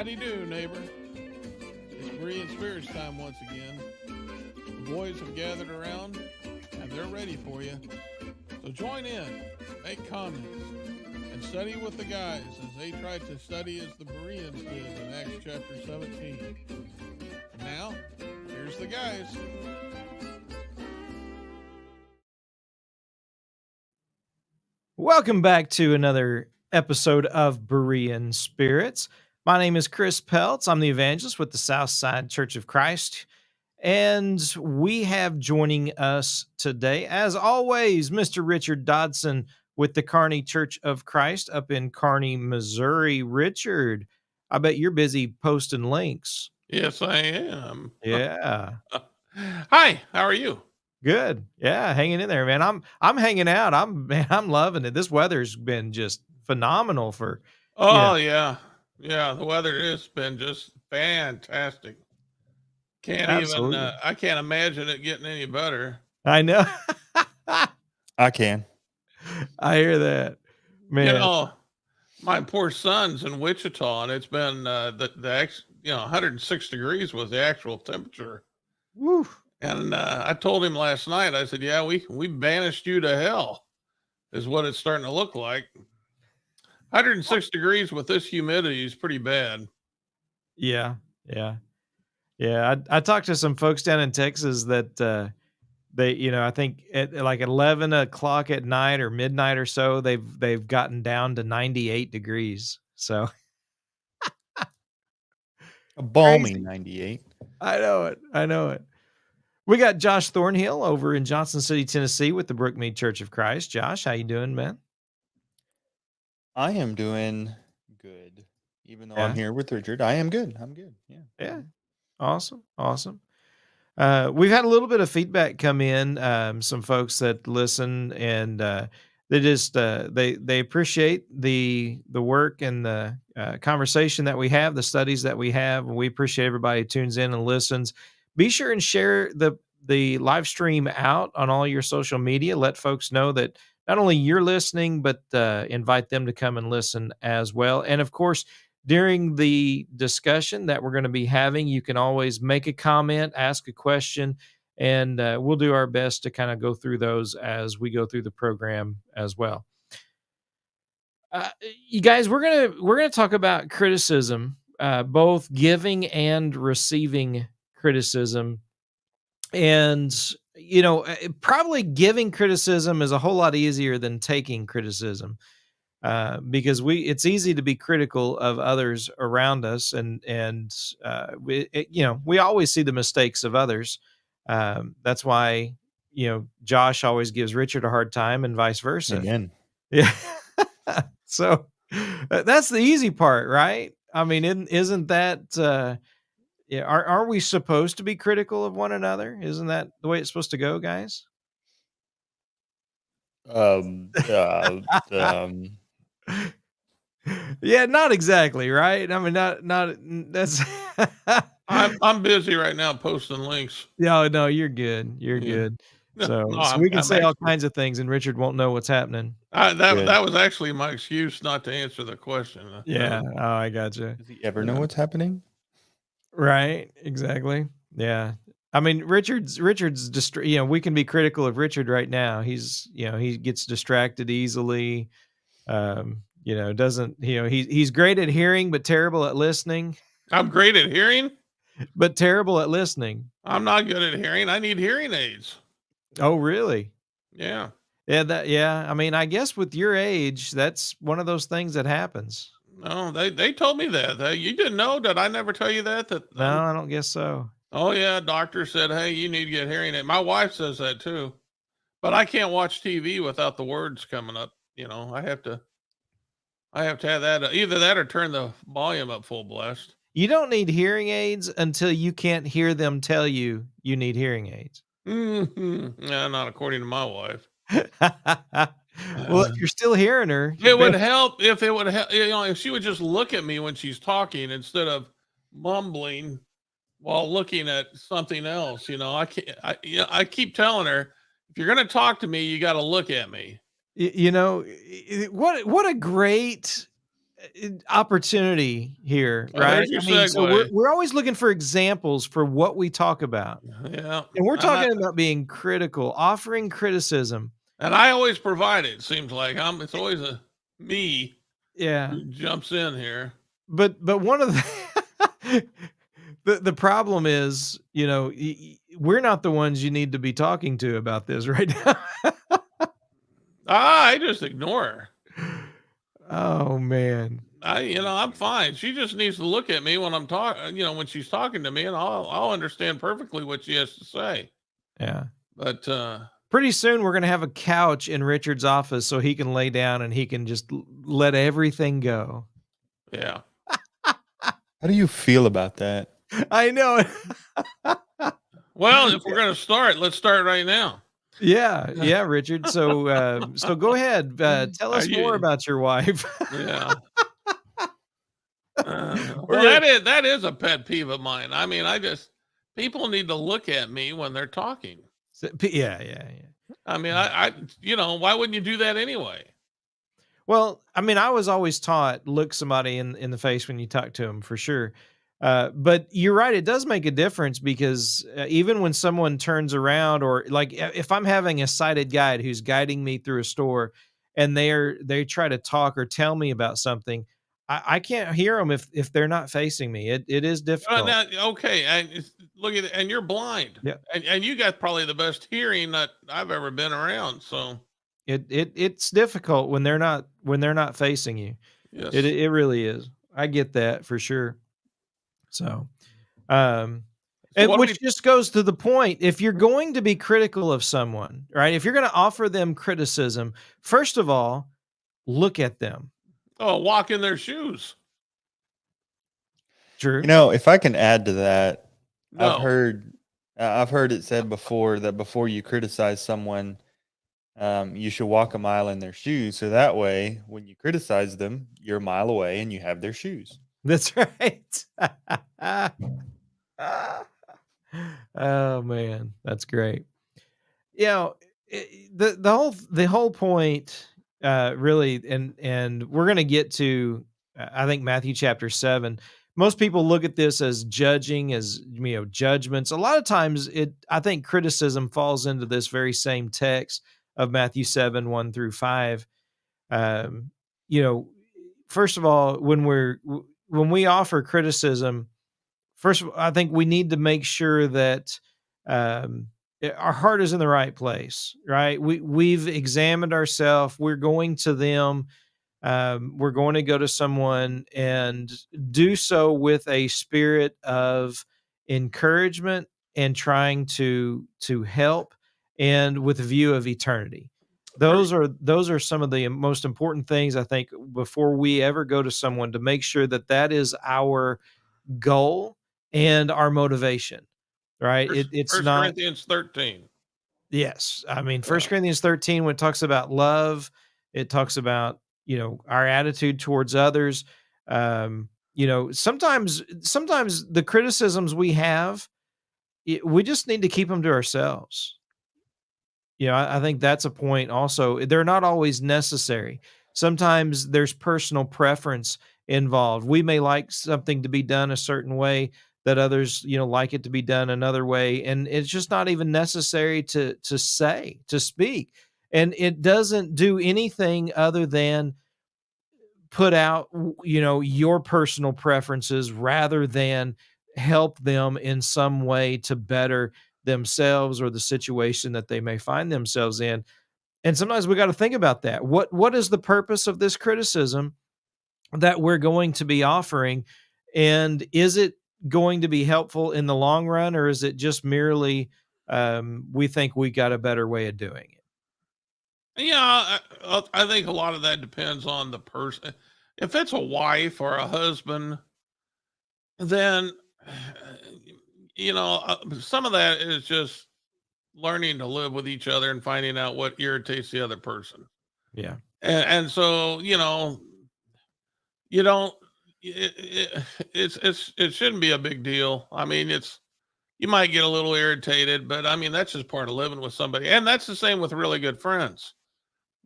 How do you do, neighbor? It's Berean Spirits time once again. The boys have gathered around and they're ready for you. So join in, make comments, and study with the guys as they try to study as the Bereans did in Acts chapter 17. And now, here's the guys. Welcome back to another episode of Berean Spirits. My name is Chris Peltz. I'm the evangelist with the Southside Church of Christ. And we have joining us today, as always, Mr. Richard Dodson with the Kearney Church of Christ up in Kearney, Missouri. Richard, I bet you're busy posting links. Yes, I am. Yeah. Hi, how are you? Good. Yeah, hanging in there, man. I'm hanging out. I'm loving it. This weather's been just phenomenal for Oh, yeah. Yeah, the weather has been just fantastic. absolutely. I can't imagine it getting any better. I know. I can. I hear that. You Man. know, my poor son's in Wichita, and it's been 106 degrees was the actual temperature. Woo. And I told him last night, I said, "Yeah, we banished you to hell," is what it's starting to look like. 106 degrees with this humidity is pretty bad. Yeah. Yeah. Yeah. I talked to some folks down in Texas that they, I think at like 11 o'clock at night or midnight or so, they've gotten down to 98 degrees. So A balmy Crazy. 98. I know it. I know it. We got Josh Thornhill over in Johnson City, Tennessee with the Brookmead Church of Christ. Josh, how you doing, man? I am doing good. Even though Yeah. I'm here with Richard, I am good. I'm good. Yeah. Yeah. Awesome. Awesome. We've had a little bit of feedback come in. Some folks that listen and they just they appreciate the work and the conversation that we have, the studies that we have. And we appreciate everybody who tunes in and listens. Be sure and share the live stream out on all your social media. Let folks know that not only you're listening, but invite them to come and listen as well. And of course, during the discussion that we're going to be having, you can always make a comment, ask a question, and we'll do our best to kind of go through those as we go through the program as well. You guys, we're gonna talk about criticism, both giving and receiving criticism, and probably giving criticism is a whole lot easier than taking criticism. Because it's easy to be critical of others around us, and we always see the mistakes of others. That's why Josh always gives Richard a hard time, and vice versa. Again. Yeah. So that's the easy part, right? I mean, isn't that? Yeah, aren't we supposed to be critical of one another? Isn't that the way it's supposed to go, guys? Um, Yeah, not exactly, right? I mean, not that's. I'm busy right now posting links. No, you're good. You're Yeah. good. No, So we can I'm say all actually, kinds of things, and Richard won't know what's happening. Good. that was actually my excuse not to answer the question. Yeah. Oh, I gotcha. Does he ever know what's happening? Right. Exactly. Yeah. I mean, Richard's we can be critical of Richard right now. He gets distracted easily. Doesn't, he's great at hearing, but terrible at listening, I'm great at hearing. but terrible at listening. I'm not good at hearing. I need hearing aids. Oh, really? Yeah. Yeah. I mean, I guess with your age, that's one of those things that happens. No, they told me that. You didn't know? Did I never tell you that? No, I don't guess so. Oh yeah, doctor said, "Hey, you need to get hearing aid." My wife says that too, but I can't watch TV without the words coming up. I have to have that. Either that or turn the volume up full blast. You don't need hearing aids until you can't hear them tell you need hearing aids. Yeah, not according to my wife. Well, if you're still hearing her, It would help if it would help. If she would just look at me when she's talking instead of mumbling while looking at something else. I can't. I keep telling her, if you're going to talk to me, you got to look at me. what a great opportunity here, Oh, right? there's your I mean, so we're segue. we're always looking for examples for what we talk about. Yeah. And we're And I, talking about being critical, offering criticism. and I always provide it. Seems like it's always a me Yeah. who jumps in here. But one of the the problem is, we're not the ones you need to be talking to about this right now. I just ignore her. Oh man. I'm fine. She just needs to look at me when I'm talking, when she's talking to me, and I'll understand perfectly what she has to say. Yeah. But Pretty soon we're going to have a couch in Richard's office so he can lay down and he can just let everything go. yeah. How do you feel about that? I know. Well, if we're gonna start, let's start right now. Yeah, Richard. So go ahead. Tell Are us more you? about your wife. Yeah. We're Well, gonna, that is a pet peeve of mine. I mean, people need to look at me when they're talking. yeah. I mean, why wouldn't you do that anyway? Well, I mean, I was always taught look somebody in the face when you talk to them for sure. But you're right; it does make a difference because even when someone turns around, or like if I'm having a sighted guide who's guiding me through a store, and they try to talk or tell me about something, I can't hear them if they're not facing me. It is difficult. Okay, and look at it, and you're blind, Yeah, and you got probably the best hearing that I've ever been around. So it's difficult when they're not facing you. It yes. it really is. I get that for sure. So, um, So and what do which we? just goes to the point, if you're going to be critical of someone, right? If you're going to offer them criticism, first of all, look at them. Oh, walk in their shoes. You True. know, if I can add to that, I've No. heard I've heard it said before that before you criticize someone, you should walk a mile in their shoes. So that way, when you criticize them, you're a mile away and you have their shoes. That's right. Oh man, that's great. You know, the whole point, really, and we're going to get to, I think, Matthew chapter 7. Most people look at this as judging, as judgments. A lot of times, I think criticism falls into this very same text of Matthew 7:1 through 5. Um, you know, first of all, when we offer criticism, first of all, I think we need to make sure that our heart is in the right place, right? We've examined ourselves. We're going to them. We're going to go to someone and do so with a spirit of encouragement and trying to help, and with a view of eternity. First, Those are some of the most important things, I think, before we ever go to someone, to make sure that that is our goal and our motivation, right? It's First not. Corinthians 13. Yes, I mean, Yeah. First Corinthians 13, when it talks about love, it talks about our attitude towards others. Sometimes the criticisms we have, we just need to keep them to ourselves. I think that's a point also. They're not always necessary. Sometimes there's personal preference involved. We may like something to be done a certain way, that others, like it to be done another way. And it's just not even necessary to speak. And it doesn't do anything other than put out, your personal preferences, rather than help them in some way to better themselves or the situation that they may find themselves in. And sometimes we got to think about that. What is the purpose of this criticism that we're going to be offering? And is it going to be helpful in the long run, or is it just merely, we think we got a better way of doing it? Yeah, I think a lot of that depends on the person. If it's a wife or a husband, then some of that is just learning to live with each other and finding out what irritates the other person. Yeah. And so, you don't it shouldn't be a big deal. I mean, you might get a little irritated, but I mean, that's just part of living with somebody. And that's the same with really good friends.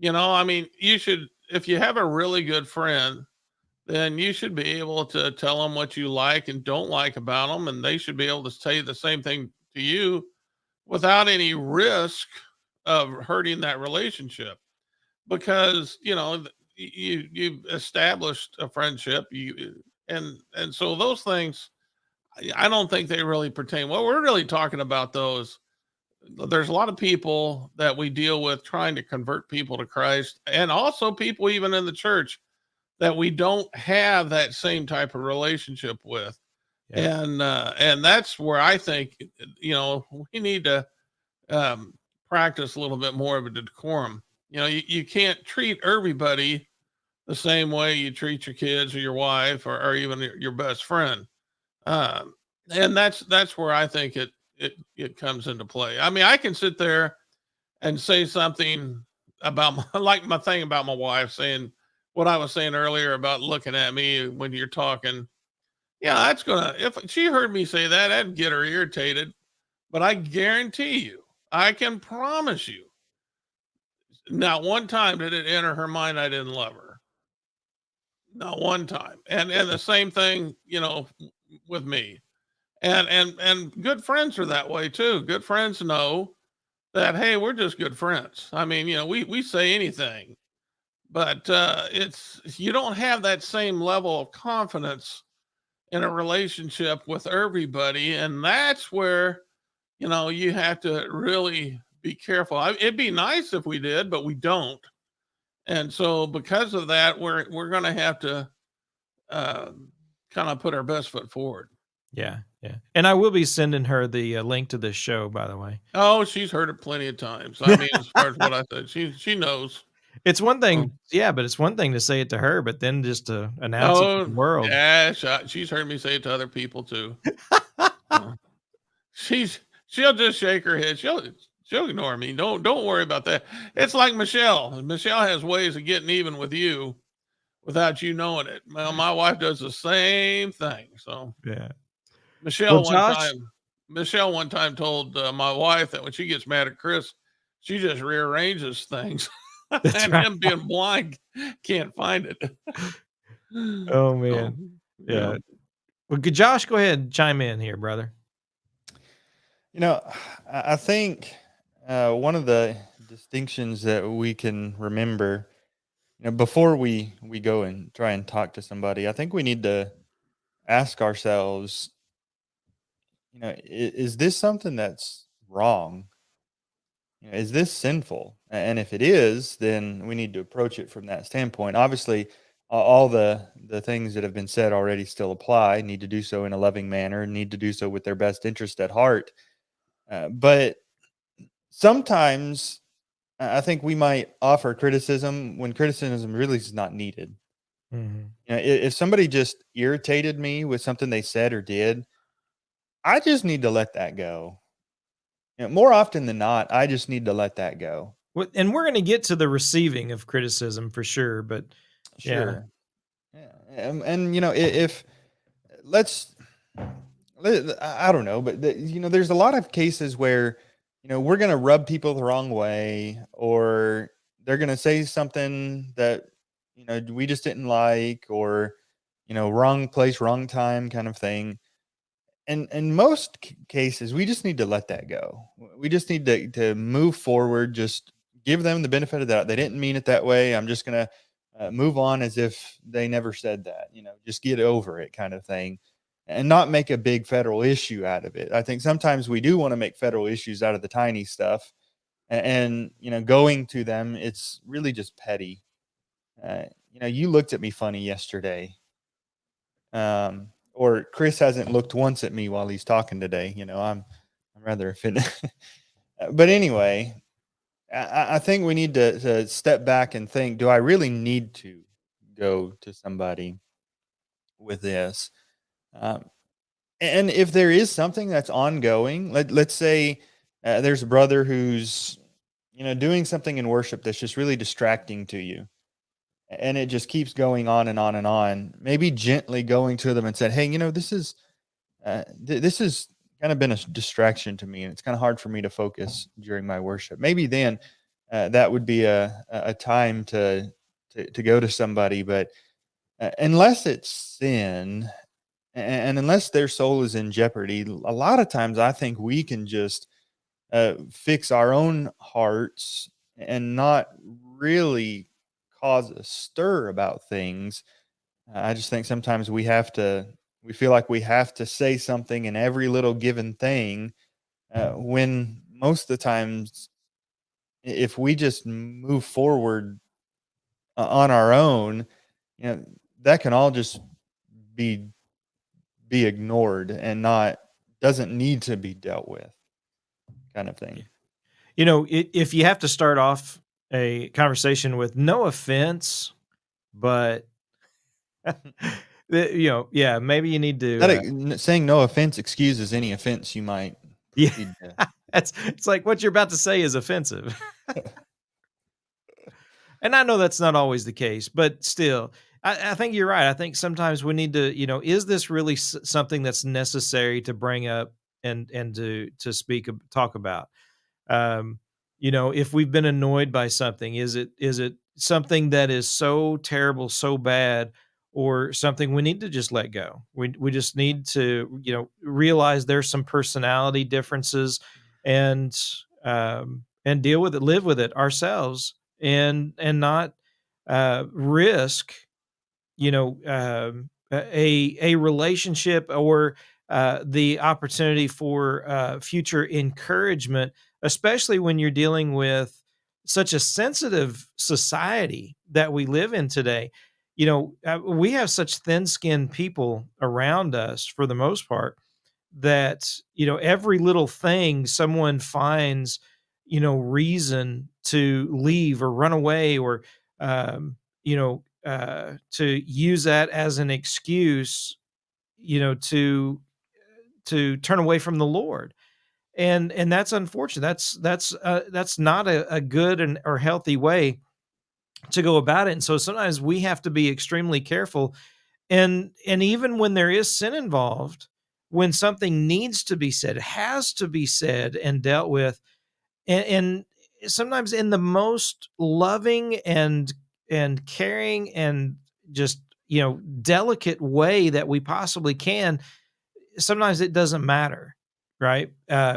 I mean, you should, if you have a really good friend, then you should be able to tell them what you like and don't like about them, and they should be able to say the same thing to you without any risk of hurting that relationship. Because you've established a friendship, and so those things, I don't think they really pertain. What we're really talking about, though, is there's a lot of people that we deal with trying to convert people to Christ, and also people even in the church that we don't have that same type of relationship with. Yeah. And that's where I think we need to practice a little bit more of a decorum. You can't treat everybody the same way you treat your kids or your wife, or even your best friend. Um, and that's where I think it comes into play. I mean, I can sit there and say something about like my thing about my wife, saying what I was saying earlier about looking at me when you're talking. Yeah, that's gonna, if she heard me say that, that'd get her irritated. But I guarantee you, I can promise you, not one time did it enter her mind I didn't love her. Not one time. And the same thing, with me. And good friends are that way too. Good friends know that, hey, we're just good friends. I mean, we say anything, but it's, you don't have that same level of confidence in a relationship with everybody, and that's where you have to really be careful. It'd be nice if we did, but we don't. And so because of that, we're going to have to uh, kind of put our best foot forward. Yeah. Yeah. And I will be sending her the link to this show, by the way. Oh, she's heard it plenty of times. I mean, as far as what I said, she knows. It's one Oh, thing, yeah, but it's one thing to say it to her, but then just to announce it to oh the world. yeah, she's heard me say it to other people too. Uh, she'll just shake her head. She'll ignore me. Don't worry about that. It's like Michelle. Michelle has ways of getting even with you without you knowing it. Well, my wife does the same thing. So Yeah. Well, Michelle one Josh, time, Michelle one time told my wife that when she gets mad at Chris, she just rearranges things, that's and right. him being blind can't find it. Oh So man. yeah. Yeah. Well, Josh, go ahead and chime in here, brother. You know, I think one of the distinctions that we can remember, before we go and try and talk to somebody, I think we need to ask ourselves, is this something that's wrong? Is this sinful? And if it is, then we need to approach it from that standpoint. Obviously, all the things that have been said already still apply. Need to do so in a loving manner. Need to do so with their best interest at heart. But sometimes I think we might offer criticism when criticism really is not needed. Mm-hmm. If somebody just irritated me with something they said or did, I just need to let that go. More often than not, I just need to let that go. And we're going to get to the receiving of criticism for sure, but yeah. Sure. Yeah. And if let's, I don't know, but there's a lot of cases where, we're going to rub people the wrong way, or they're going to say something that, we just didn't like, or, wrong place, wrong time kind of thing. And in most cases, we just need to let that go. We just need to move forward. Just give them the benefit of that. They didn't mean it that way. I'm just gonna move on as if they never said that. Just get over it, kind of thing, and not make a big federal issue out of it. I think sometimes we do want to make federal issues out of the tiny stuff, and going to them, it's really just petty. You looked at me funny yesterday. Or Chris hasn't looked once at me while he's talking today. I'm rather offended. But anyway, I think we need to step back and think, do I really need to go to somebody with this? Um, and if there is something that's ongoing, let's say there's a brother who's, doing something in worship that's just really distracting to you, and it just keeps going on and on and on. Maybe gently going to them and said, "Hey, this has kind of been a distraction to me, and it's kind of hard for me to focus during my worship." Maybe then that would be a time to go to somebody. But unless it's sin, and unless their soul is in jeopardy, a lot of times I think we can just fix our own hearts and not really cause a stir about things. I just think sometimes we feel like we have to say something in every little given thing, when most of the times, if we just move forward on our own, you know, that can all just be ignored and not doesn't need to be dealt with, kind of thing. If you have to start off a conversation with no offense, but yeah, maybe you need to, Saying no offense excuses any offense you might yeah, proceed to. it's like what you're about to say is offensive. And I know that's not always the case, but still, I think you're right. I think sometimes we need to, is this really something that's necessary to bring up and to talk about? If we've been annoyed by something, is it something that is so terrible, so bad, or something we need to just let go? We just need to, realize there's some personality differences, and deal with it, live with it ourselves, and not risk, a relationship, or the opportunity for future encouragement, especially when you're dealing with such a sensitive society that we live in today. We have such thin-skinned people around us for the most part, that every little thing someone finds reason to leave or run away, or to use that as an excuse, to turn away from the Lord. And that's unfortunate. That's not a good or healthy way to go about it. And so sometimes we have to be extremely careful. And even when there is sin involved, when something needs to be said, it has to be said and dealt with, and sometimes in the most loving and caring and just delicate way that we possibly can. Sometimes it doesn't matter, right?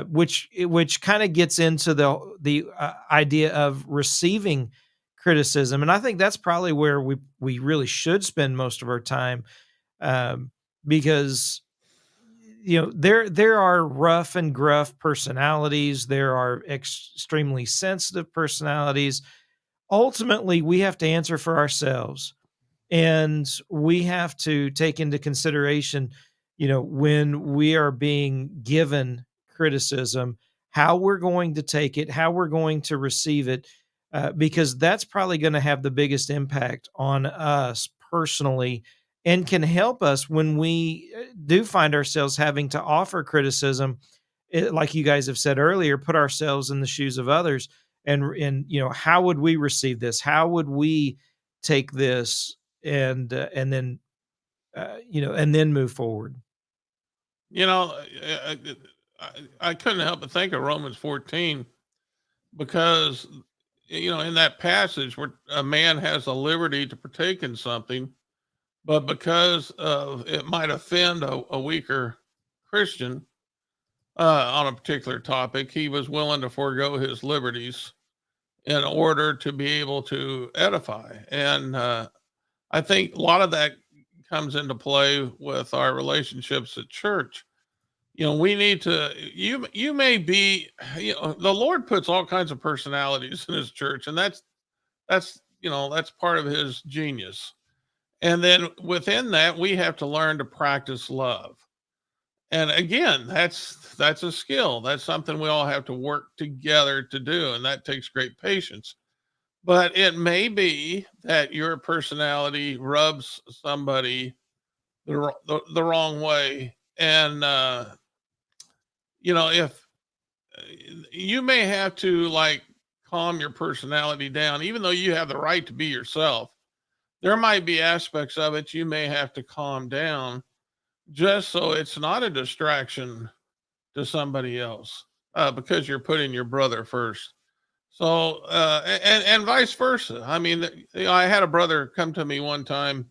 Which kind of gets into the idea of receiving criticism, and I think that's probably where we really should spend most of our time, because there are rough and gruff personalities, there are extremely sensitive personalities. Ultimately, we have to answer for ourselves, and we have to take into consideration, when we are being given criticism, how we're going to take it, how we're going to receive it, because that's probably going to have the biggest impact on us personally, and can help us when we do find ourselves having to offer criticism. Like you guys have said earlier, put ourselves in the shoes of others, and how would we receive this? How would we take this, and then and then move forward? You know, I couldn't help but think of Romans 14, because, in that passage where a man has a liberty to partake in something, but because of it might offend a weaker Christian on a particular topic, he was willing to forego his liberties in order to be able to edify. And I think a lot of that comes into play with our relationships at church. We need to, you may be, the Lord puts all kinds of personalities in his church, and that's part of his genius. And then within that, we have to learn to practice love. And again, that's a skill. That's something we all have to work together to do, and that takes great patience. But it may be that your personality rubs somebody the wrong way, and if you may have to, like, calm your personality down, even though you have the right to be yourself. There might be aspects of it you may have to calm down, just so it's not a distraction to somebody else, because you're putting your brother first. So, and vice versa. I mean, I had a brother come to me one time,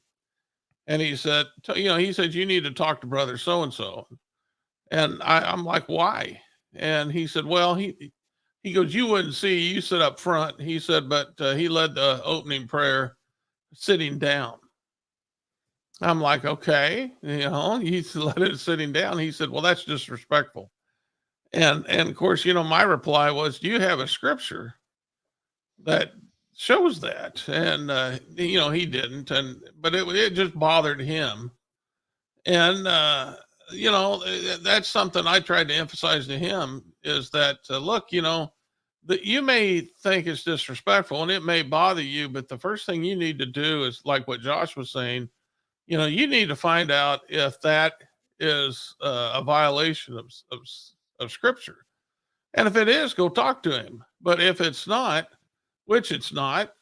And he said, he said, you need to talk to brother so-and-so. And I'm like, why? And he said, well, he goes, you wouldn't see, you sit up front. He said, but he led the opening prayer sitting down. I'm like, okay, he led it sitting down. He said, well, that's disrespectful. And of course, my reply was, do you have a scripture that shows that? And he didn't, but it just bothered him. And that's something I tried to emphasize to him, is that look, that you may think it's disrespectful and it may bother you, but the first thing you need to do is, like what Josh was saying, you need to find out if that is a violation of scripture. And if it is, go talk to him. But if it's not, which it's not,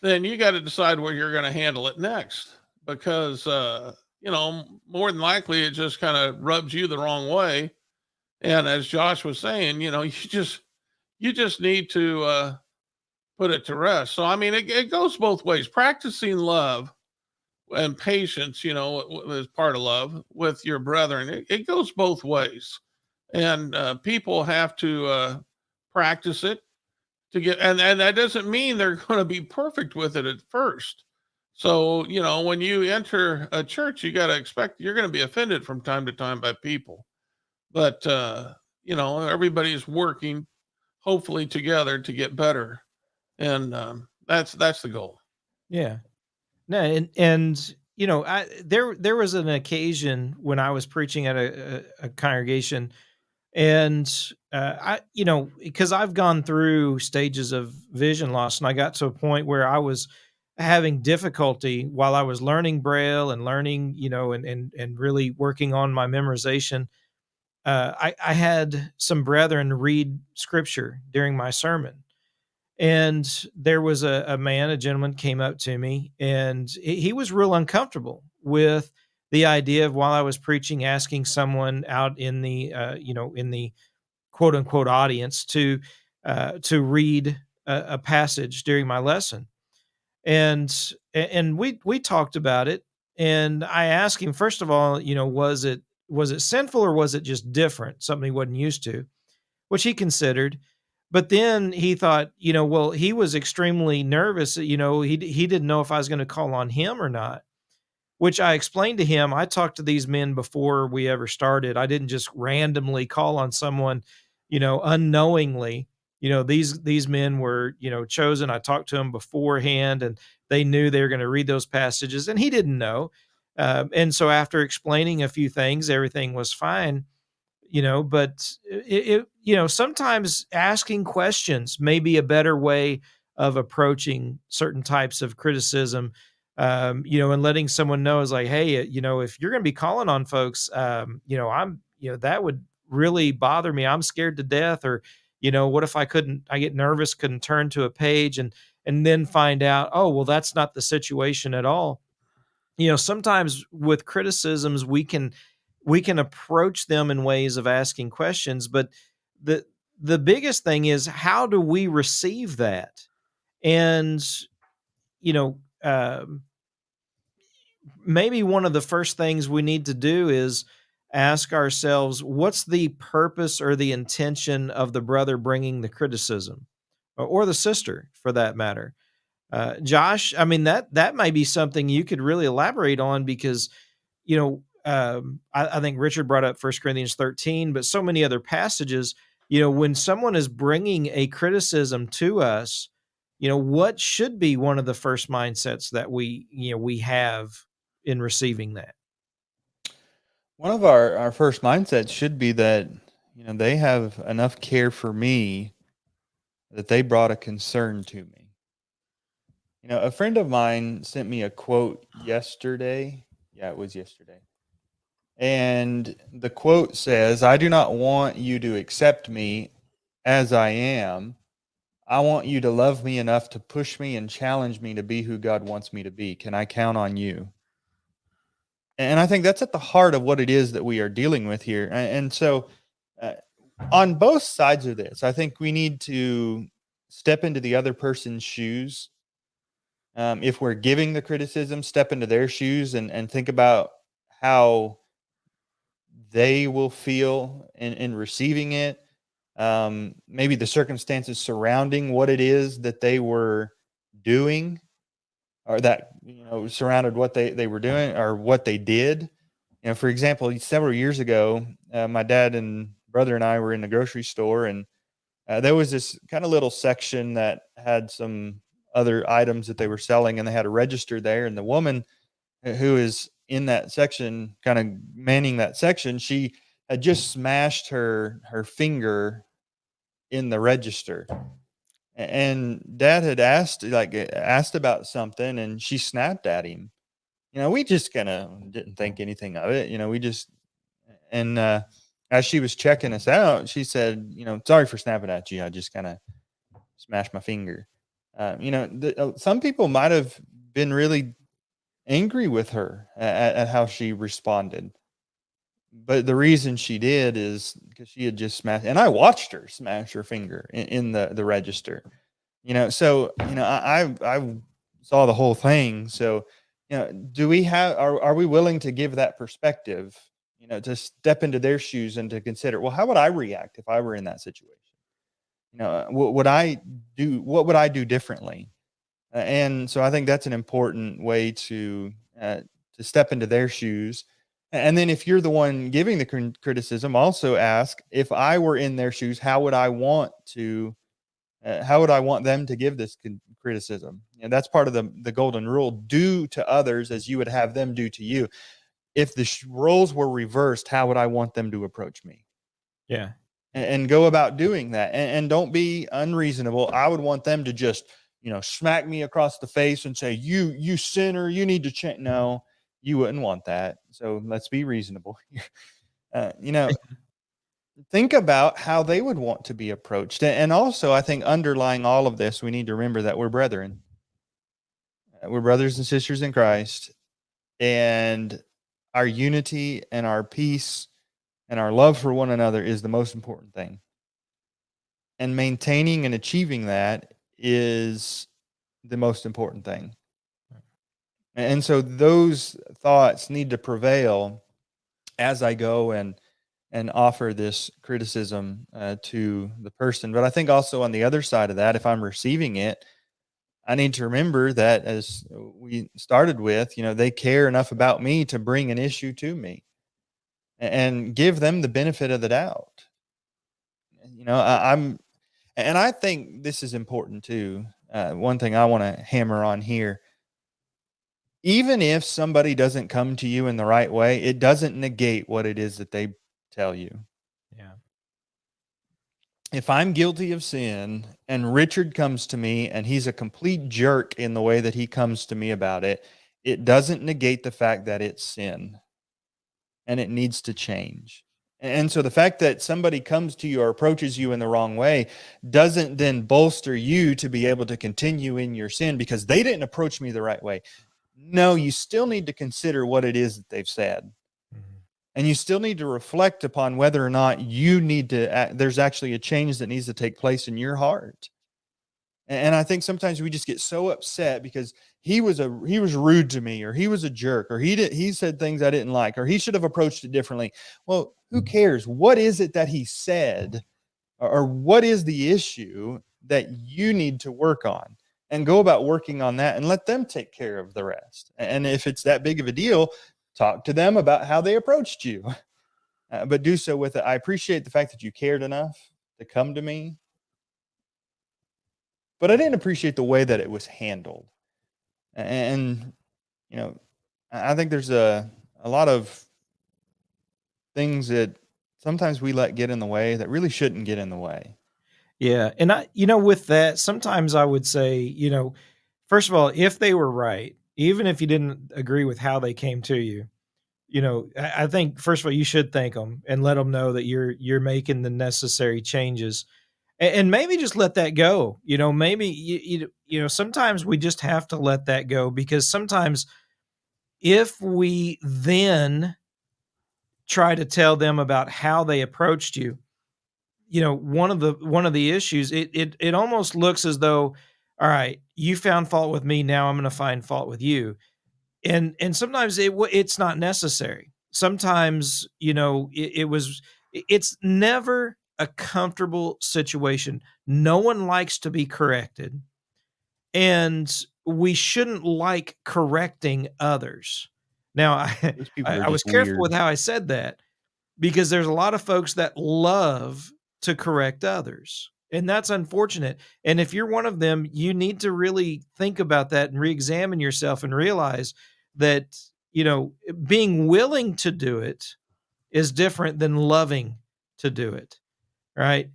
then you got to decide where you're going to handle it next. Because, more than likely it just kind of rubs you the wrong way. And as Josh was saying, you just need to put it to rest. So, I mean, it goes both ways. Practicing love and patience, is part of love with your brethren. It goes both ways. And people have to practice it to get, and that doesn't mean they're going to be perfect with it at first. So, when you enter a church, you got to expect you're going to be offended from time to time by people. But, everybody's working hopefully together to get better. And that's the goal. Yeah. No, and there was an occasion when I was preaching at a congregation, and because I've gone through stages of vision loss, and I got to a point where I was having difficulty while I was learning Braille and learning, and really working on my memorization. I had some brethren read scripture during my sermon, and there was a gentleman came up to me, and he was real uncomfortable with the idea of, while I was preaching, asking someone out in the in the quote unquote audience to read a passage during my lesson. And we talked about it, and I asked him, first of all, was it sinful, or was it just different, something he wasn't used to, which he considered. But then he thought, well, he was extremely nervous. He didn't know if I was going to call on him or not, which I explained to him. I talked to these men before we ever started. I didn't just randomly call on someone, unknowingly. These men were, chosen. I talked to them beforehand, and they knew they were going to read those passages, and he didn't know. And so after explaining a few things, everything was fine. But sometimes asking questions may be a better way of approaching certain types of criticism, and letting someone know, is like, hey, if you're going to be calling on folks, that would really bother me. I'm scared to death. Or, what if I get nervous, couldn't turn to a page, and then find out, oh, well, that's not the situation at all. Sometimes with criticisms, we can approach them in ways of asking questions, but the biggest thing is, how do we receive that? And you know maybe one of the first things we need to do is ask ourselves, what's the purpose or the intention of the brother bringing the criticism, or the sister for that matter? Josh, I mean, that might be something you could really elaborate on, because I think Richard brought up 1 Corinthians 13, but so many other passages. When someone is bringing a criticism to us, what should be one of the first mindsets that we have in receiving that? One of our first mindsets should be that, they have enough care for me that they brought a concern to me. A friend of mine sent me a quote yesterday. Yeah, it was yesterday. And the quote says, "I do not want you to accept me as I am. I want you to love me enough to push me and challenge me to be who God wants me to be. Can I count on you?" And I think that's at the heart of what it is that we are dealing with here. And so on both sides of this, I think we need to step into the other person's shoes if we're giving the criticism, step into their shoes and think about how they will feel in receiving it. Maybe the circumstances surrounding what it is that they were doing, or that surrounded what they were doing or what they did. For example, several years ago, my dad and brother and I were in the grocery store, and there was this kind of little section that had some other items that they were selling, and they had a register there. And the woman who is in that section, kind of manning that section, she had just smashed her finger in the register. And Dad had asked about something, and she snapped at him. We just kind of didn't think anything of it. We just and as she was checking us out, she said, "Sorry for snapping at you. I just kind of smashed my finger." Some people might have been really angry with her at how she responded. But the reason she did is because she had just smashed, and I watched her smash her finger in the register. So I saw the whole thing. So do we have are we willing to give that perspective? To step into their shoes and to consider, well, how would I react if I were in that situation? What would I do? What would I do differently? And so I think that's an important way to step into their shoes. And then if you're the one giving the criticism, also ask, if I were in their shoes, how would I want them to give this criticism? And that's part of the golden rule: do to others as you would have them do to you. If the roles were reversed, how would I want them to approach me? Yeah. And go about doing that. And don't be unreasonable. I would want them to just, smack me across the face and say, you sinner, you need to change. No, you wouldn't want that. So let's be reasonable. Think about how they would want to be approached. And also, I think underlying all of this, we need to remember that we're brethren. We're brothers and sisters in Christ. And our unity and our peace and our love for one another is the most important thing. And maintaining and achieving that is the most important thing. And so those thoughts need to prevail as I go and offer this criticism to the person. But I think also on the other side of that, if I'm receiving it, I need to remember that, as we started with, they care enough about me to bring an issue to me and give them the benefit of the doubt. And I think this is important too. One thing I want to hammer on here: even if somebody doesn't come to you in the right way, it doesn't negate what it is that they tell you. Yeah. If I'm guilty of sin and Richard comes to me and he's a complete jerk in the way that he comes to me about it, it doesn't negate the fact that it's sin and it needs to change. And so the fact that somebody comes to you or approaches you in the wrong way doesn't then bolster you to be able to continue in your sin because they didn't approach me the right way. No, you still need to consider what it is that they've said. Mm-hmm. And you still need to reflect upon whether or not you need to, there's actually a change that needs to take place in your heart. And I think sometimes we just get so upset because he was rude to me, or he was a jerk, or he said things I didn't like, or he should have approached it differently. Well, who cares? What is it that he said, or what is the issue that you need to work on? And go about working on that and let them take care of the rest. And if it's that big of a deal, talk to them about how they approached you, but do so with it. I appreciate the fact that you cared enough to come to me, but I didn't appreciate the way that it was handled. And, I think there's a lot of things that sometimes we let get in the way that really shouldn't get in the way. Yeah. And with that, sometimes I would say, first of all, if they were right, even if you didn't agree with how they came to you, I think first of all, you should thank them and let them know that you're making the necessary changes, and maybe just let that go. Maybe sometimes we just have to let that go, because sometimes if we then try to tell them about how they approached you, one of the issues, it almost looks as though all right, you found fault with me, now I'm going to find fault with you. And sometimes it's not necessary. Sometimes, it's never a comfortable situation. No one likes to be corrected, and we shouldn't like correcting others. Now, I Those people I are I was just careful weird. with how I said that, because there's a lot of folks that love to correct others, and that's unfortunate. And if you're one of them, you need to really think about that and reexamine yourself and realize that, being willing to do it is different than loving to do it, right?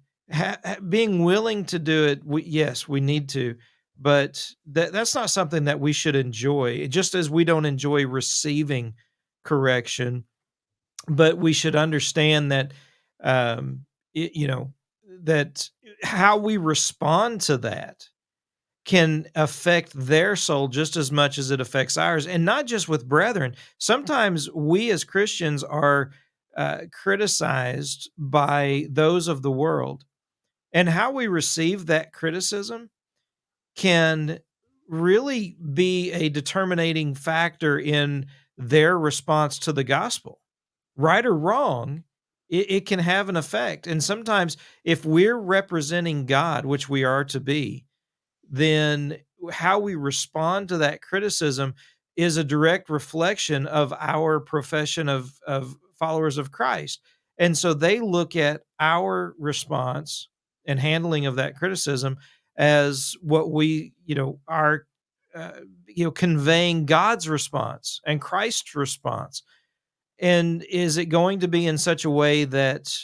Being willing to do it, yes, we need to, but that's not something that we should enjoy, just as we don't enjoy receiving correction. But we should understand that, um, it, you know, that how we respond to that can affect their soul just as much as it affects ours, and not just with brethren. Sometimes we as Christians are criticized by those of the world, and how we receive that criticism can really be a determining factor in their response to the gospel. Right or wrong, it can have an effect. And sometimes, if we're representing God, which we are to be, then how we respond to that criticism is a direct reflection of our profession of followers of Christ. And so they look at our response and handling of that criticism as what we, are, uh, conveying God's response and Christ's response. And is it going to be in such a way that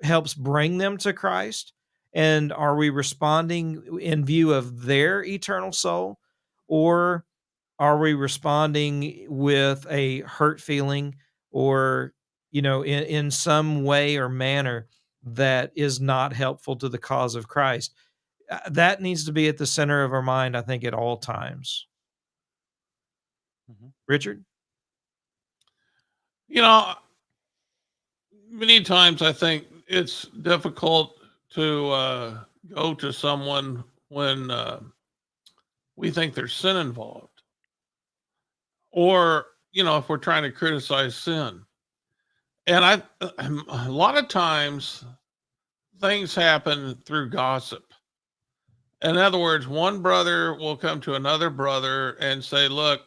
helps bring them to Christ? And are we responding in view of their eternal soul? Or are we responding with a hurt feeling, or, in some way or manner that is not helpful to the cause of Christ? That needs to be at the center of our mind, I think, at all times. Mhm. Richard? You know, many times I think it's difficult to go to someone when we think there's sin involved, or if we're trying to criticize sin. And a lot of times things happen through gossip. In other words, one brother will come to another brother and say, "Look,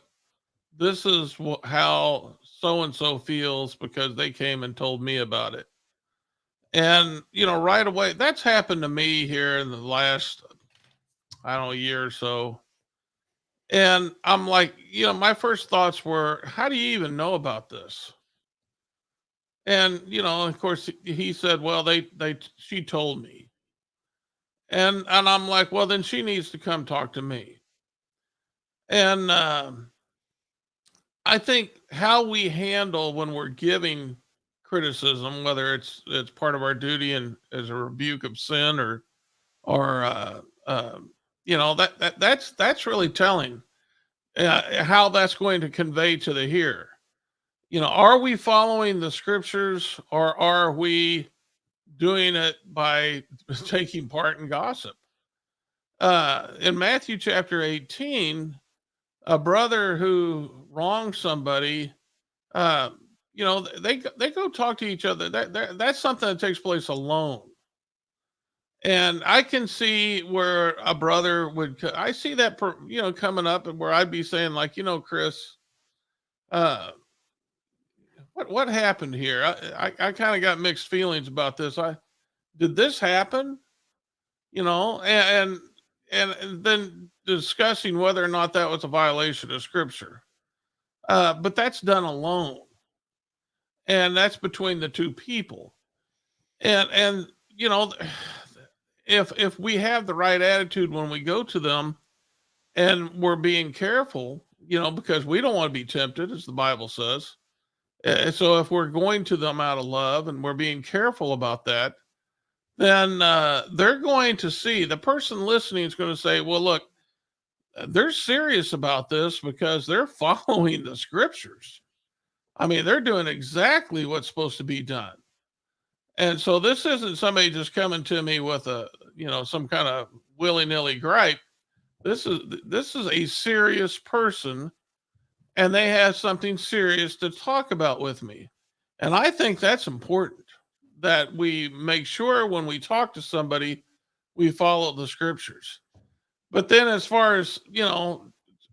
this is how so and so feels because they came and told me about it." And right away, that's happened to me here in the last, I don't know, year or so. And I'm like, my first thoughts were, how do you even know about this? And of course, he said, well, she told me. And I'm like, well, then she needs to come talk to me. And I think how we handle when we're giving criticism, whether it's part of our duty and as a rebuke of sin, or that's really telling how that's going to convey to the hearer. Are we following the scriptures, or are we doing it by taking part in gossip? In Matthew chapter 18, a brother who wronged somebody, uh, they go talk to each other. That's something that takes place alone. And I can see where a brother I see that, coming up, and where I'd be saying, like, Chris, uh, what happened here? I kind of got mixed feelings about this. Did this happen? And then discussing whether or not that was a violation of scripture. But that's done alone, and that's between the two people. And if we have the right attitude when we go to them, and we're being careful, because we don't want to be tempted, as the Bible says. So if we're going to them out of love and we're being careful about that, then they're going to see, the person listening is going to say, well, look, they're serious about this because they're following the scriptures. I mean, they're doing exactly what's supposed to be done. And so this isn't somebody just coming to me with some kind of willy-nilly gripe. This is a serious person, and they have something serious to talk about with me. And I think that's important, that we make sure when we talk to somebody, we follow the scriptures. But then, as far as,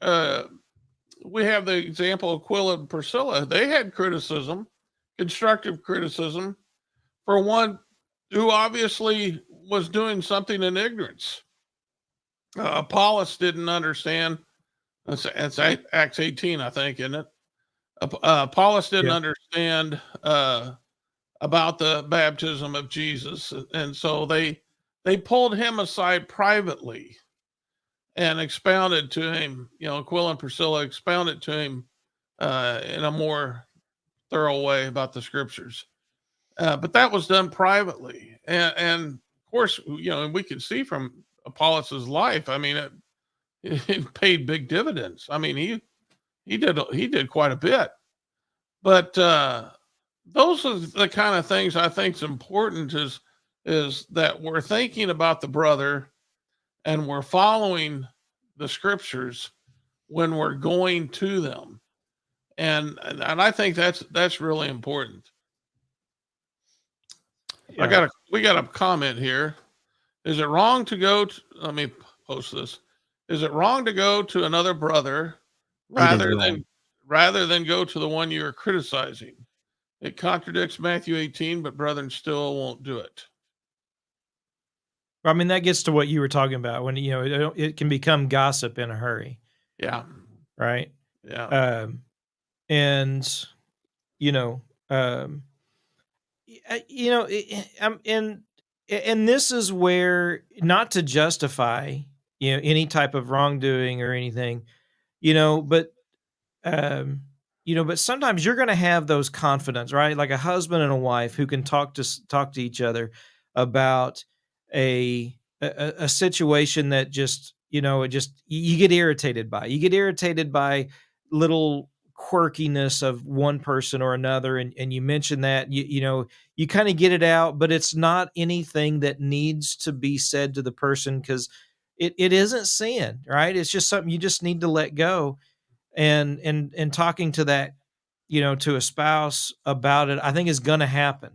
uh, we have the example of Aquila and Priscilla. They had criticism, constructive criticism, for one who obviously was doing something in ignorance. Apollos didn't understand. It's Acts 18, I think, isn't it? Apollos didn't Yeah. understand about the baptism of Jesus, and so they pulled him aside privately and expounded to him. Aquila and Priscilla expounded to him in a more thorough way about the scriptures. But that was done privately, and of course, we can see from Apollos' life. I mean, it paid big dividends. I mean, he did quite a bit. But those are the kind of things I think is important, is that we're thinking about the brother and we're following the scriptures when we're going to them. And I think that's really important. Yeah. We got a comment here. Is it wrong to let me post this. Is it wrong to go to another brother It is rather wrong. than go to the one you're criticizing? It contradicts Matthew 18, but brethren still won't do it. I mean, that gets to what you were talking about when, it can become gossip in a hurry, Yeah. right? Yeah. And, you know, um, and this is where, not to justify, any type of wrongdoing or anything, but um, but sometimes you're going to have those confidants, right? Like a husband and a wife who can talk to each other about a situation that just, it just, you get irritated by. You get irritated by little quirkiness of one person or another, and you mention that, you kind of get it out, but it's not anything that needs to be said to the person, because it isn't sin, right? It's just something you just need to let go. And talking to that, to a spouse about it, I think is going to happen.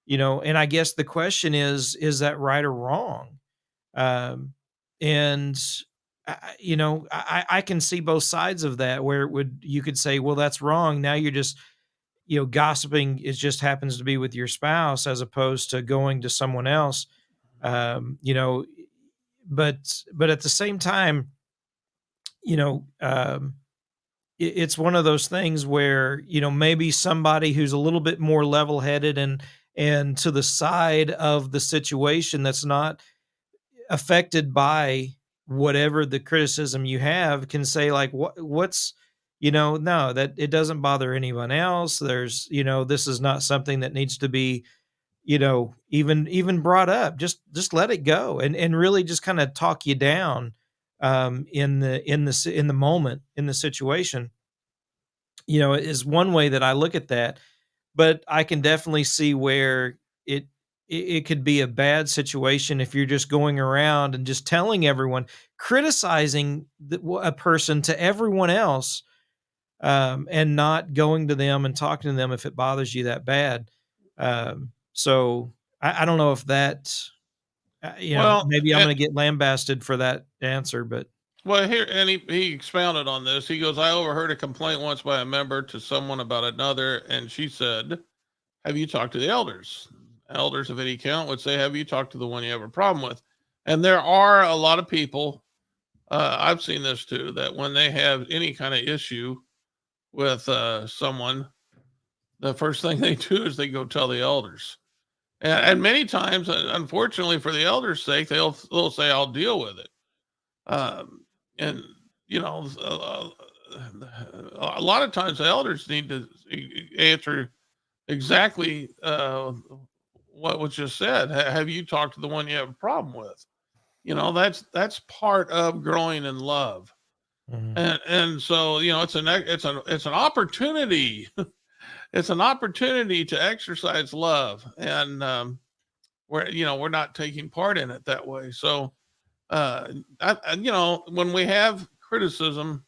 And I guess the question is that right or wrong? um and I can see both sides of that, where you could say, well, that's wrong. Now you're just, gossiping. It just happens to be with your spouse, as opposed to going to someone else. um you know but at the same time, you know um it's one of those things where, maybe somebody who's a little bit more level-headed and to the side of the situation, that's not affected by whatever the criticism you have, can say, like, what's, no, that it doesn't bother anyone else. There's, this is not something that needs to be, even brought up. Just let it go, and really just kind of talk you down, in the moment, in the situation, is one way that I look at that. But I can definitely see where it could be a bad situation if you're just going around and just telling everyone, criticizing a person to everyone else, and not going to them and talking to them if it bothers you that bad. So I don't know if that, Well, maybe I'm and, going to get lambasted for that answer, but here, and he expounded on this. He goes, I overheard a complaint once by a member to someone about another, and she said, have you talked to the elders? Elders of any count would say, have you talked to the one you have a problem with? And there are a lot of people, I've seen this too, that when they have any kind of issue with someone, the first thing they do is they go tell the elders. And many times, unfortunately, for the elders' sake, they'll say, I'll deal with it. And, a lot of times the elders need to answer exactly what was just said. Have you talked to the one you have a problem with? That's part of growing in love. mhm. And so, it's an opportunity. It's an opportunity to exercise love, and we're not taking part in it that way. So When we have criticism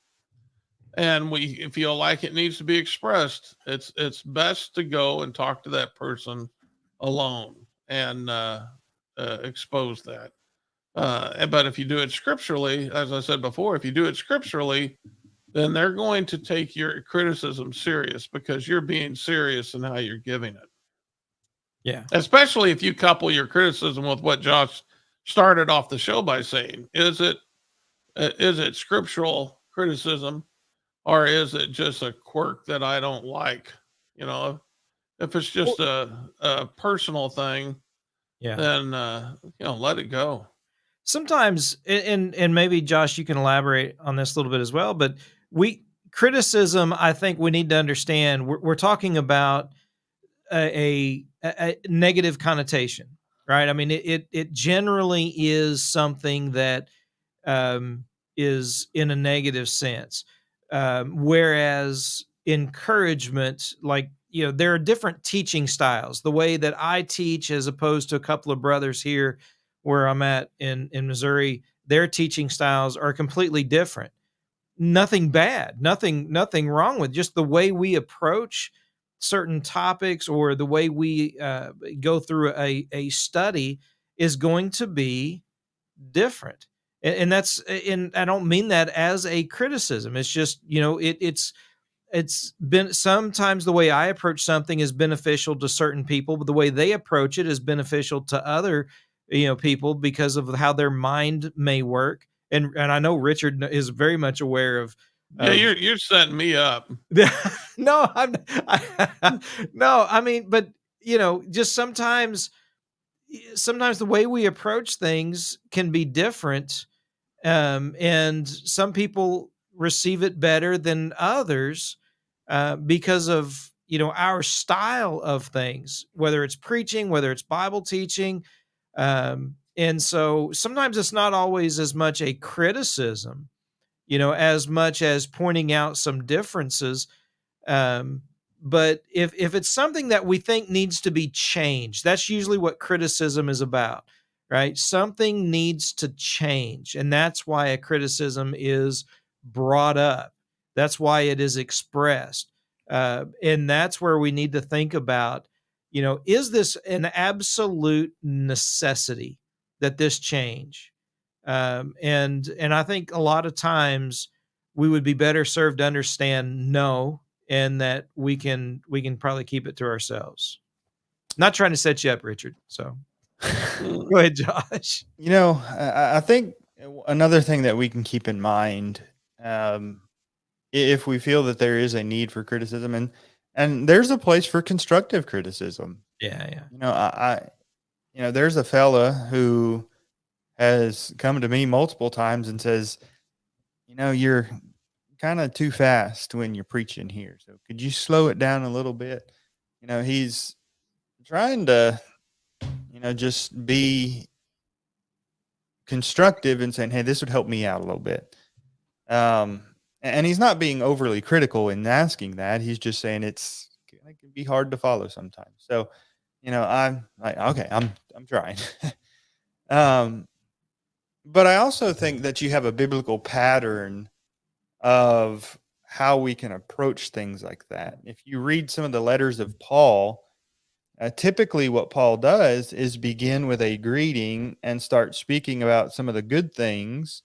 and we feel like it needs to be expressed, it's best to go and talk to that person alone and expose that. But if you do it scripturally, as I said before, if you do it scripturally, then they're going to take your criticism serious because you're being serious in how you're giving it. Yeah. Especially if you couple your criticism with what Josh started off the show by saying. Is it scriptural criticism, or is it just a quirk that I don't like? You know, if it's just a personal thing, Yeah. then let it go. Sometimes, and maybe Josh, you can elaborate on this a little bit as well, but criticism, I think we need to understand we're talking about a negative connotation, right? I mean, it generally is something that is in a negative sense, whereas encouragement, like, there are different teaching styles. The way that I teach, as opposed to a couple of brothers here where I'm at in Missouri, their teaching styles are completely different. Nothing bad, nothing wrong with just the way we approach certain topics, or the way we go through a study is going to be different. And that's, and I don't mean that as a criticism. It's just, it's been, sometimes the way I approach something is beneficial to certain people, but the way they approach it is beneficial to other, people, because of how their mind may work. And I know Richard is very much aware of. Yeah, you're setting me up. No, no, I mean, but just sometimes the way we approach things can be different, and some people receive it better than others, because of our style of things, whether it's preaching, whether it's Bible teaching, and so sometimes it's not always as much a criticism, as much as pointing out some differences. Um, but if it's something that we think needs to be changed, that's usually what criticism is about, right? Something needs to change, and that's why a criticism is brought up. That's why it is expressed, and that's where we need to think about, is this an absolute necessity that this change? And I think a lot of times we would be better served to understand no, and that we can probably keep it to ourselves. Not trying to set you up, Richard. So go ahead, Josh. I think another thing that we can keep in mind, if we feel that there is a need for criticism, and there's a place for constructive criticism. Yeah. There's a fella who has come to me multiple times and says, you're kind of too fast when you're preaching here. So could you slow it down a little bit? He's trying to, just be constructive and saying, hey, this would help me out a little bit. And he's not being overly critical in asking that. He's just saying it can be hard to follow sometimes. So, I'm like, okay, I'm trying. But I also think that you have a biblical pattern of how we can approach things like that. If you read some of the letters of Paul, typically what Paul does is begin with a greeting and start speaking about some of the good things.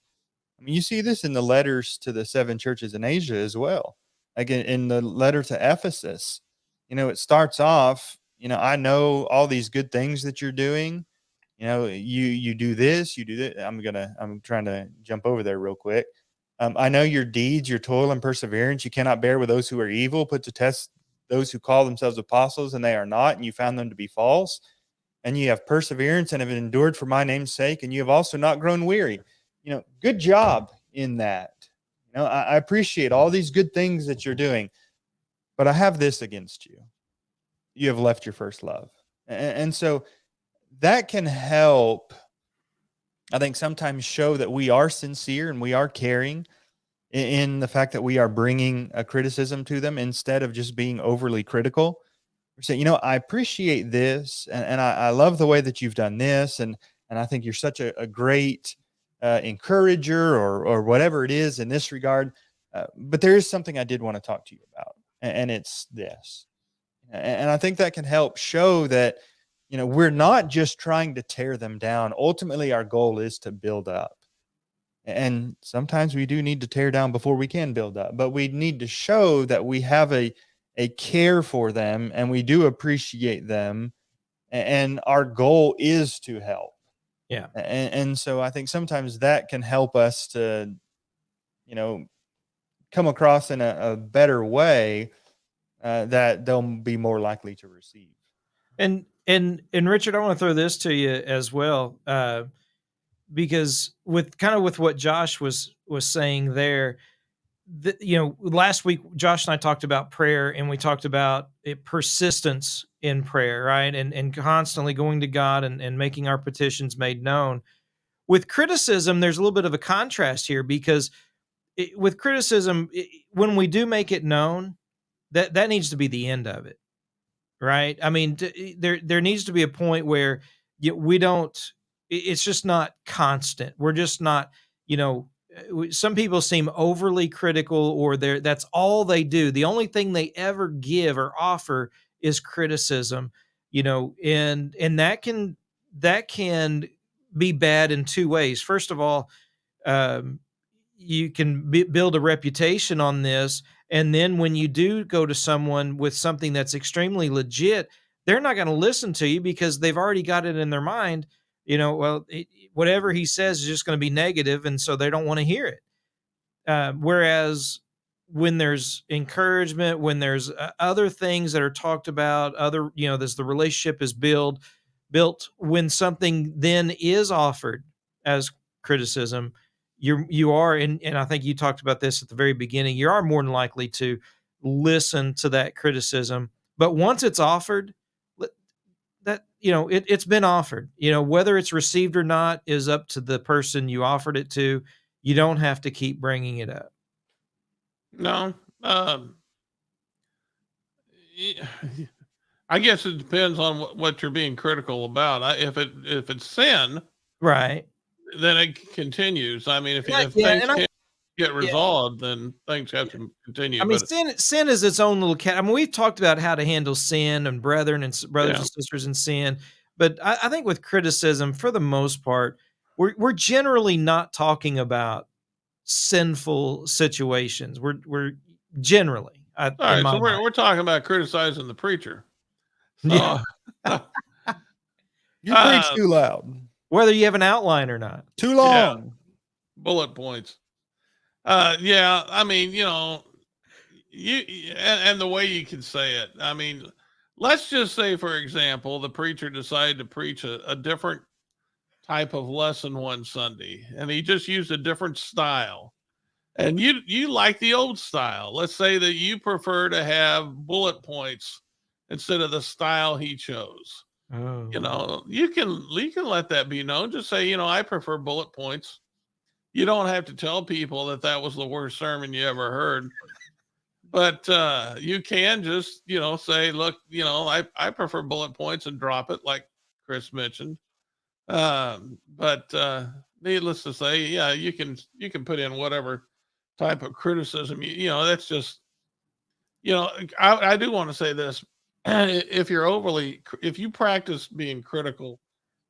I mean, you see this in the letters to the 7 churches in Asia as well. Again, in the letter to Ephesus, it starts off, I know all these good things that you're doing. You do this, you do that. I'm trying to jump over there real quick. I know your deeds, your toil and perseverance. You cannot bear with those who are evil, put to test those who call themselves apostles and they are not, and you found them to be false. And you have perseverance and have endured for my name's sake, and you have also not grown weary. Good job in that. I appreciate all these good things that you're doing, but I have this against you. You have left your first love. And so that can help, I think, sometimes show that we are sincere and we are caring in the fact that we are bringing a criticism to them instead of just being overly critical. We're saying, I appreciate this, and I love the way that you've done this, and I think you're such a great encourager or whatever it is in this regard. But there is something I did want to talk to you about, and it's this. And I think that can help show that, we're not just trying to tear them down. Ultimately, our goal is to build up. And sometimes we do need to tear down before we can build up, but we need to show that we have a care for them and we do appreciate them. And our goal is to help. Yeah. And so I think sometimes that can help us to, come across in a better way that they'll be more likely to receive. And Richard, I want to throw this to you as well, because with what Josh was saying there, last week Josh and I talked about prayer, and we talked about persistence in prayer, right, and constantly going to God and making our petitions made known. With criticism, there's a little bit of a contrast here, because with criticism, when we do make it known, that needs to be the end of it. Right. I mean, there needs to be a point where we don't, it's just not constant. We're just not, some people seem overly critical, or that's all they do. The only thing they ever give or offer is criticism, and that can be bad in two ways. First of all, you can build a reputation on this. And then when you do go to someone with something that's extremely legit, they're not going to listen to you because they've already got it in their mind, whatever he says is just going to be negative, and so they don't want to hear it. Whereas when there's encouragement, when there's other things that are talked about, there's the relationship is built when something then is offered as criticism, you are, and I think you talked about this at the very beginning, you are more than likely to listen to that criticism. But once it's offered, that, it's been offered, whether it's received or not is up to the person you offered it to. You don't have to keep bringing it up. No. I guess it depends on what you're being critical about. If it's sin, right, then it continues. I mean, if things can't get resolved, then things have to continue. I mean, sin is its own little cat. I mean, we've talked about how to handle sin and brothers and sisters in sin, but I think with criticism, for the most part, we're generally not talking about sinful situations. We're generally, all right. So we're talking about criticizing the preacher. So, yeah. You preach too loud. Whether you have an outline or not. Too long. Yeah. Bullet points. Yeah. I mean, and the way you can say it. I mean, let's just say, for example, the preacher decided to preach a different type of lesson one Sunday, and he just used a different style. And you like the old style. Let's say that you prefer to have bullet points instead of the style he chose. Oh. You can let that be known. Just say, I prefer bullet points. You don't have to tell people that was the worst sermon you ever heard. But you can just, say, look, I prefer bullet points, and drop it like Chris mentioned. But needless to say, yeah, you can put in whatever type of criticism. That's just, I do want to say this. If you practice being critical,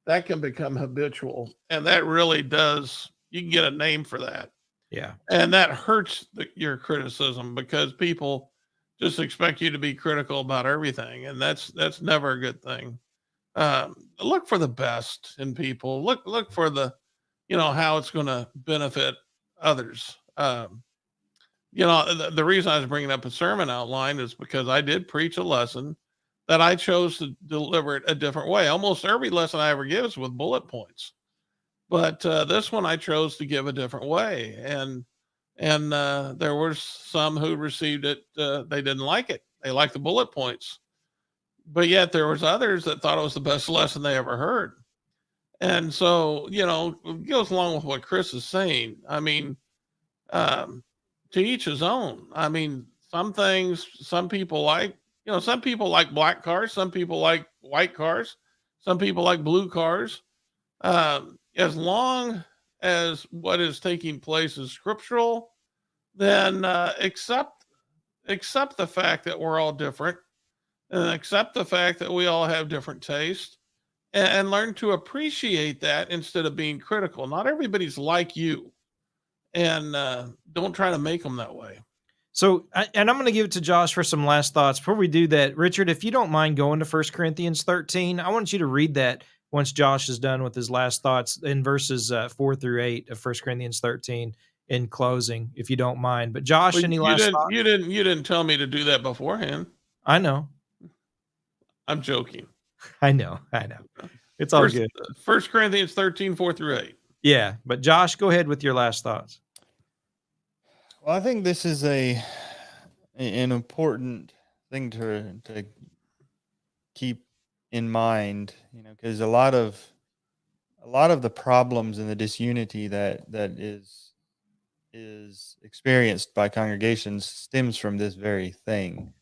that can become habitual, and that really does. You can get a name for that. Yeah. And that hurts your criticism, because people just expect you to be critical about everything. And that's never a good thing. Look for the best in people. Look for the, how it's going to benefit others. The reason I was bringing up a sermon outline is because I did preach a lesson that I chose to deliver it a different way. Almost every lesson I ever give is with bullet points. But this one I chose to give a different way, and there were some who received it. They didn't like it. They liked the bullet points, but yet there was others that thought it was the best lesson they ever heard. And so, it goes along with what Chris is saying. I mean, to each his own. I mean, some things some people like. Some people like black cars. Some people like white cars. Some people like blue cars. As long as what is taking place is scriptural, then accept the fact that we're all different, and accept the fact that we all have different tastes, and learn to appreciate that instead of being critical. Not everybody's like you, and don't try to make them that way. So, and I'm going to give it to Josh for some last thoughts. Before we do that, Richard, if you don't mind going to 1 Corinthians 13, I want you to read that once Josh is done with his last thoughts in verses 4 through 8 of 1 Corinthians 13 in closing, if you don't mind. But Josh, Well, any you last didn't thoughts? you didn't tell me to do that beforehand. I know. I'm joking. I know. It's all good. 1 Corinthians 13, 4 through 8. Yeah, but Josh, go ahead with your last thoughts. Well, I think this is an important thing to keep in mind, because a lot of the problems and the disunity that is experienced by congregations stems from this very thing.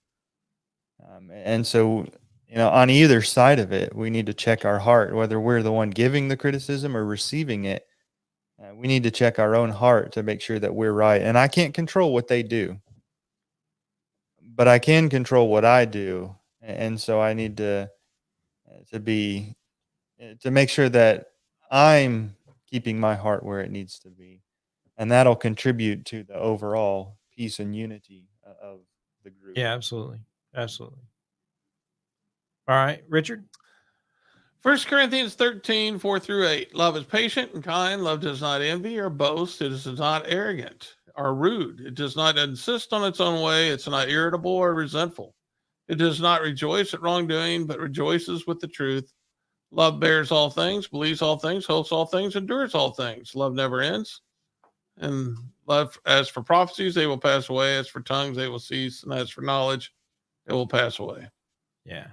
And so, on either side of it, we need to check our heart, whether we're the one giving the criticism or receiving it. We need to check our own heart to make sure that we're right. And I can't control what they do, but I can control what I do. And so I need to make sure that I'm keeping my heart where it needs to be. And that'll contribute to the overall peace and unity of the group. Yeah, absolutely. Absolutely. All right, Richard. 1 Corinthians 13, 4 through 8. Love is patient and kind. Love does not envy or boast. It is not arrogant or rude. It does not insist on its own way. It's not irritable or resentful. It does not rejoice at wrongdoing, but rejoices with the truth. Love bears all things, believes all things, hopes all things, endures all things. Love never ends. And love, as for prophecies, they will pass away. As for tongues, they will cease. And as for knowledge, it will pass away. Yeah.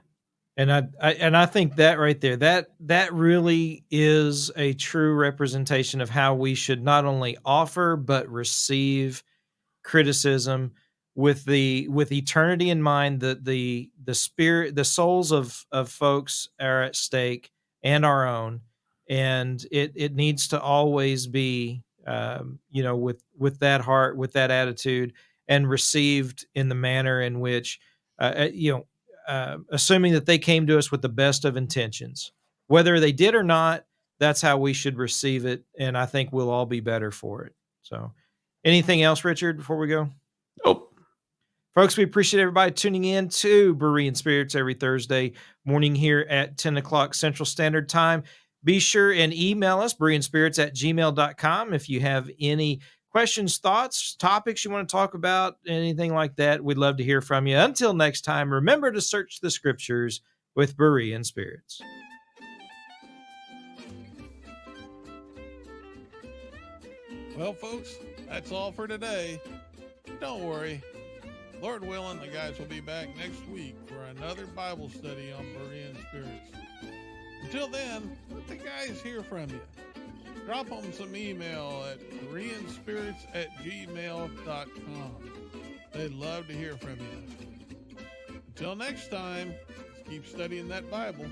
And I think that right there, that really is a true representation of how we should not only offer but receive criticism with eternity in mind. The spirit, the souls of folks are at stake, and our own, and it needs to always be with that heart, with that attitude, and received in the manner in which assuming that they came to us with the best of intentions. Whether they did or not, that's how we should receive it, and I think we'll all be better for it. So, anything else, Richard, before we go? Nope. Folks, we appreciate everybody tuning in to Berean Spirits every Thursday morning here at 10 o'clock Central Standard Time. Be sure and email us, bereanspirits@gmail.com, if you have any questions, thoughts, topics you want to talk about, anything like that. We'd love to hear from you. Until next time, remember to search the scriptures with Berean Spirits. Well, folks, that's all for today. Don't worry. Lord willing, the guys will be back next week for another Bible study on Berean Spirits. Until then, let the guys hear from you. Drop them some email at bereanspirits@gmail.com. They'd love to hear from you. Until next time, let's keep studying that Bible.